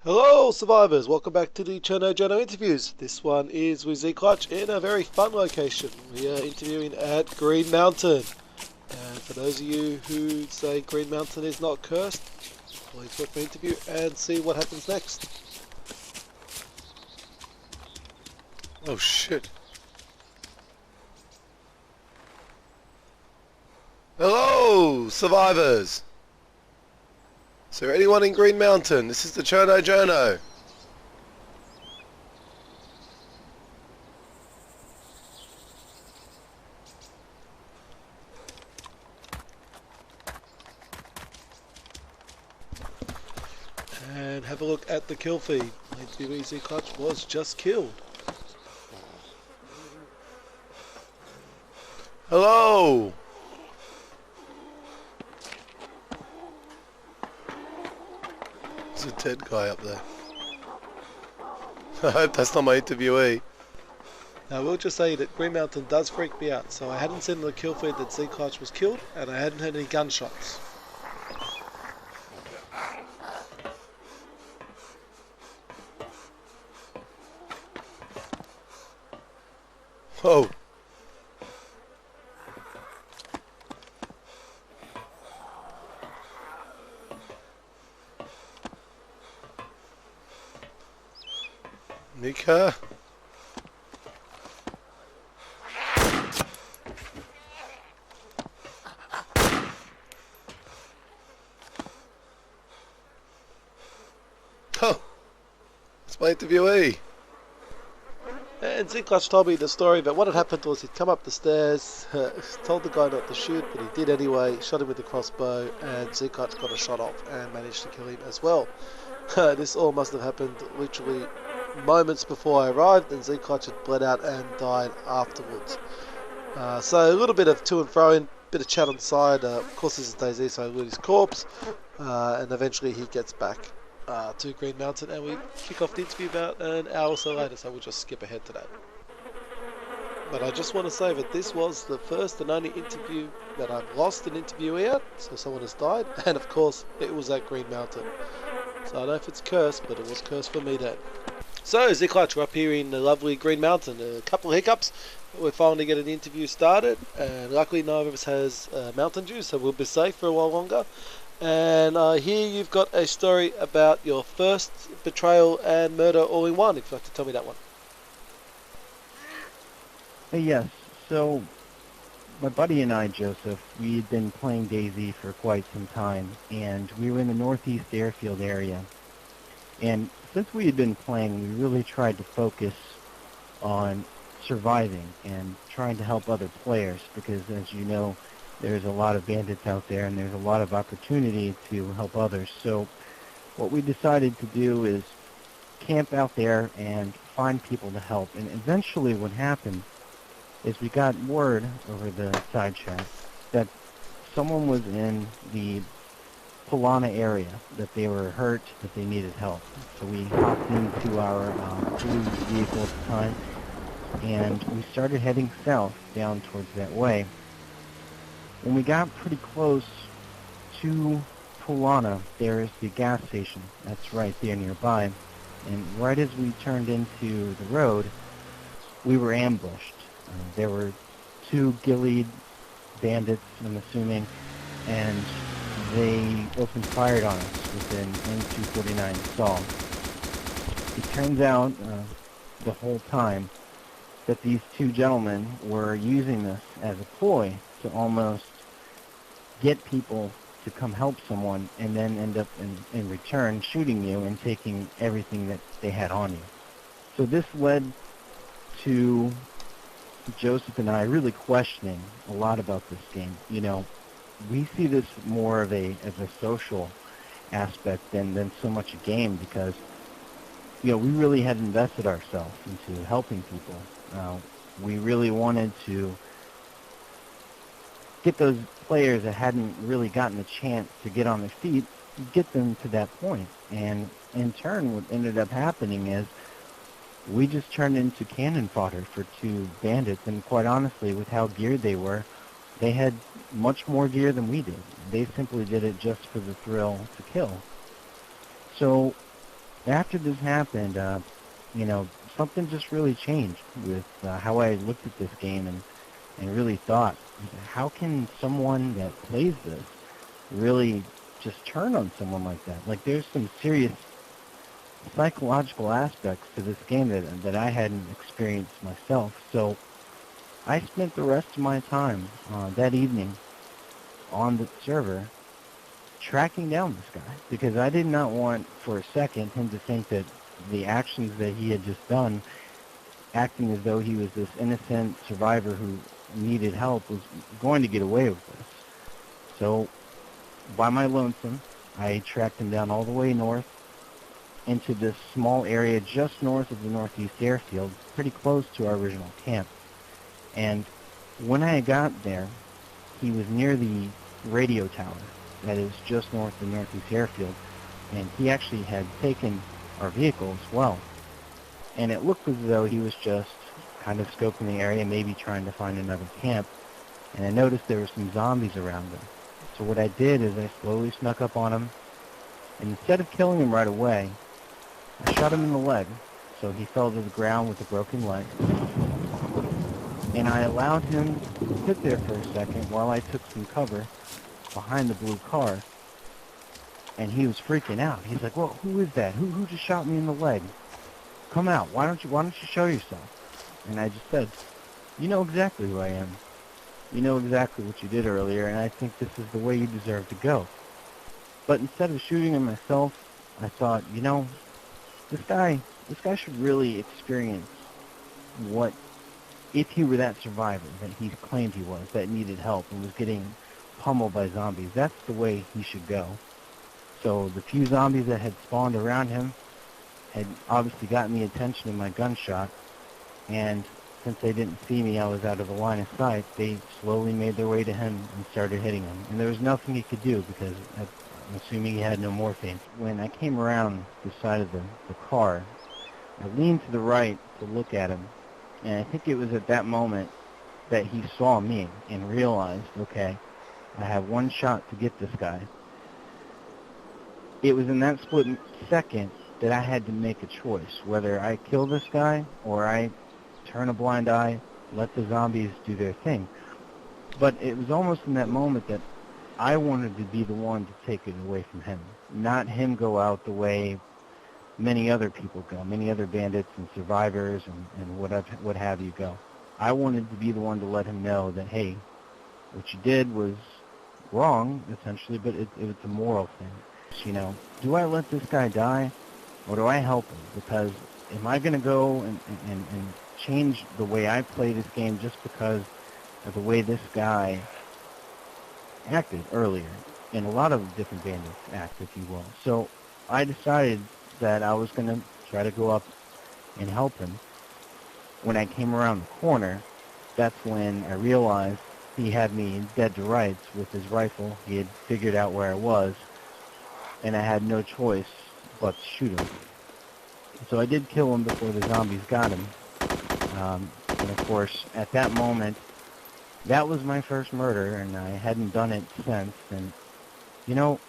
Hello survivors, welcome back to the Cherno Journo interviews. This one is with ZClutch in a very fun location. We are interviewing at Green Mountain. And for those of you who say Green Mountain is not cursed, please watch my interview and see what happens next. Oh shit. Hello survivors! Is there anyone in Green Mountain? This is the Cherno Journo. And have a look at the kill feed. My ZClutch was just killed. Hello! There's a dead guy up there. I hope that's not my interviewee. Now I will just say that Green Mountain does freak me out, so I hadn't seen the kill feed that ZClutch was killed, and I hadn't heard any gunshots. Oh! Mika? Oh! That's my interviewee! And ZClutch told me the story about what had happened was he'd come up the stairs, told the guy not to shoot, but he did anyway, shot him with the crossbow, and ZClutch got a shot off and managed to kill him as well. This all must have happened literally moments before I arrived, and ZClutch had bled out and died afterwards. So a little bit of to and fro, in bit of chat on the side. Of course this is DayZ, so I loot his corpse, and eventually he gets back to Green Mountain, and we kick off the interview about an hour or so later, so we'll just skip ahead to that. But I just want to say that this was the first and only interview that I've lost an interviewee at, so someone has died, and of course it was at Green Mountain. So I don't know if it's cursed, but it was cursed for me then. So ZClutch, we're up here in the lovely Green Mountain. A couple of hiccups, we're finally getting the interview started, and luckily none of us has Mountain Dew, so we'll be safe for a while longer. And here you've got a story about your first betrayal and murder all in one, if you'd like to tell me that one. Yes, so my buddy and I, Joseph, we had been playing DayZ for quite some time, and we were in the northeast airfield area. And since we had been playing, we really tried to focus on surviving and trying to help other players, because as you know, there's a lot of bandits out there and there's a lot of opportunity to help others. So what we decided to do is camp out there and find people to help. And eventually what happened is we got word over the side chat that someone was in the Polana area, that they were hurt, that they needed help. So we hopped into our blue vehicle at the time, and we started heading south down towards that way. When we got pretty close to Polana, there is the gas station that's right there nearby. And right as we turned into the road, we were ambushed. There were two ghillied bandits, I'm assuming, and they opened fire on us with an M249 assault. It turns out the whole time that these two gentlemen were using this as a ploy to almost get people to come help someone and then end up in return shooting you and taking everything that they had on you. So this led to Joseph and I really questioning a lot about this game. You know, we see this more of as a social aspect than so much a game, because you know, we really had invested ourselves into helping people. We really wanted to get those players that hadn't really gotten a chance to get on their feet, get them to that point. And in turn, what ended up happening is we just turned into cannon fodder for two bandits, and quite honestly, with how geared they were, they had much more gear than we did. They simply did it just for the thrill to kill. So After this happened, you know, something just really changed with how I looked at this game and really thought, how can someone that plays this really just turn on someone like that? Like, there's some serious psychological aspects to this game that I hadn't experienced myself. So I spent the rest of my time that evening on the server tracking down this guy, because I did not want for a second him to think that the actions that he had just done, acting as though he was this innocent survivor who needed help, was going to get away with this. So by my lonesome, I tracked him down all the way north into this small area just north of the northeast airfield, pretty close to our original camp. And when I got there, he was near the radio tower that is just north of the northeast airfield, and he actually had taken our vehicle as well. And it looked as though he was just kind of scoping the area, maybe trying to find another camp. And I noticed there were some zombies around him. So what I did is I slowly snuck up on him, and instead of killing him right away, I shot him in the leg, so he fell to the ground with a broken leg. And I allowed him to sit there for a second while I took some cover behind the blue car. And he was freaking out. He's like, "Well, who is that? Who just shot me in the leg? Come out. Why don't you show yourself?" And I just said, "You know exactly who I am. You know exactly what you did earlier, and I think this is the way you deserve to go." But instead of shooting him myself, I thought, you know, this guy should really experience what, if he were that survivor that he claimed he was, that needed help and was getting pummeled by zombies, that's the way he should go. So the few zombies that had spawned around him had obviously gotten the attention of my gunshot, and since they didn't see me, I was out of the line of sight, they slowly made their way to him and started hitting him. And there was nothing he could do because I'm assuming he had no morphine. When I came around the side of the car, I leaned to the right to look at him, and I think it was at that moment that he saw me and realized, okay, I have one shot to get this guy. It was in that split second that I had to make a choice, whether I kill this guy or I turn a blind eye, let the zombies do their thing. But it was almost in that moment that I wanted to be the one to take it away from him, not him go out the way many other people go, many other bandits and survivors and what have you go. I wanted to be the one to let him know that, hey, what you did was wrong, essentially, but it's a moral thing. You know, do I let this guy die, or do I help him? Because am I going to go and change the way I play this game just because of the way this guy acted earlier? And a lot of different bandits act, if you will. So I decided that I was going to try to go up and help him. When I came around the corner, that's when I realized he had me dead to rights with his rifle. He had figured out where I was, and I had no choice but to shoot him. So I did kill him before the zombies got him. And of course, at that moment, that was my first murder, and I hadn't done it since. And, you know,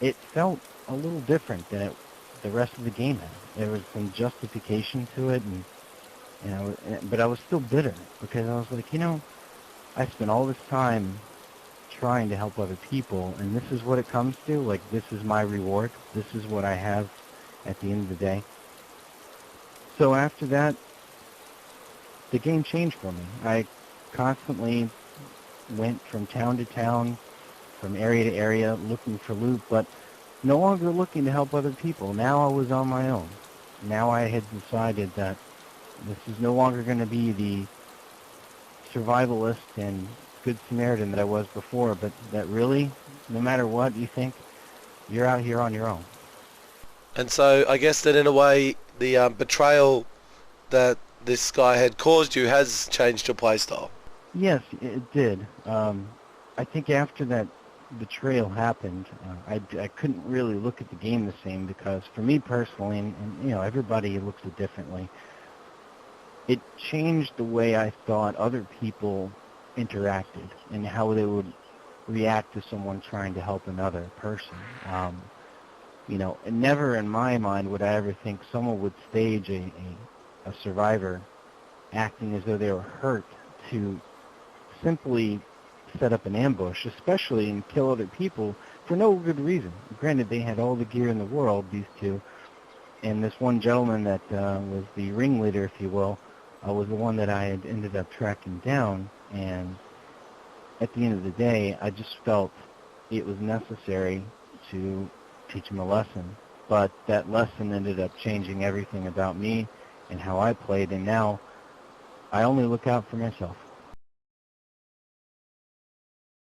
it felt a little different than the rest of the game had. There was some justification to it, and you know, but I was still bitter because I was like, you know, I spent all this time trying to help other people, and this is what it comes to. Like, this is my reward. This is what I have at the end of the day. So after that, the game changed for me. I constantly went from town to town, from area to area, looking for loot, but no longer looking to help other people. Now I was on my own. Now I had decided that this is no longer going to be the survivalist and good Samaritan that I was before, but that really, no matter what you think, you're out here on your own. And so I guess that in a way, the betrayal that this guy had caused you has changed your playstyle. Yes, it did. I think after that betrayal happened, I couldn't really look at the game the same because for me personally, and you know, everybody looks at it differently, it changed the way I thought other people interacted and how they would react to someone trying to help another person. And never in my mind would I ever think someone would stage a survivor acting as though they were hurt to simply set up an ambush, especially and kill other people for no good reason. Granted, they had all the gear in the world, these two, and this one gentleman that was the ringleader, if you will, was the one that I had ended up tracking down, and at the end of the day, I just felt it was necessary to teach him a lesson. But that lesson ended up changing everything about me and how I played, and now I only look out for myself.